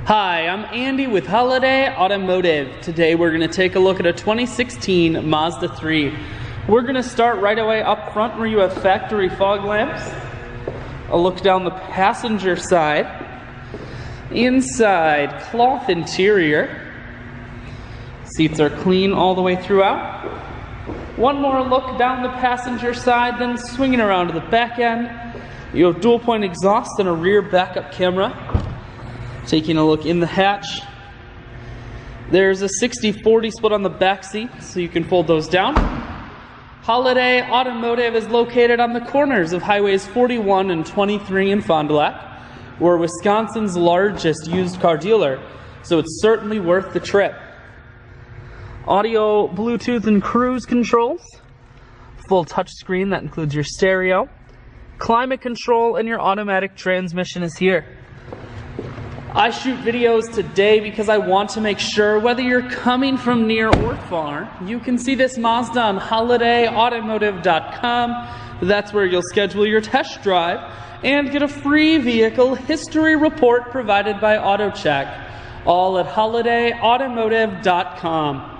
Hi, I'm Andy with Holiday Automotive. Today we're going to take a look at a 2016 Mazda 3. We're going to start right away up front where you have factory fog lamps. A look down the passenger side. Inside, cloth interior. Seats are clean all the way throughout. One more look down the passenger side, then swinging around to the back end. You have dual point exhaust and a rear backup camera. Taking a look in the hatch, there's a 60-40 split on the back seat, so you can fold those down. Holiday Automotive is located on the corners of Highways 41 and 23 in Fond du Lac. We're Wisconsin's largest used car dealer, so it's certainly worth the trip. Audio, Bluetooth, and cruise controls. Full touchscreen that includes your stereo. Climate control and your automatic transmission is here. I shoot videos today because I want to make sure whether you're coming from near or far, you can see this Mazda on holidayautomotive.com. That's where you'll schedule your test drive and get a free vehicle history report provided by AutoCheck. All at holidayautomotive.com.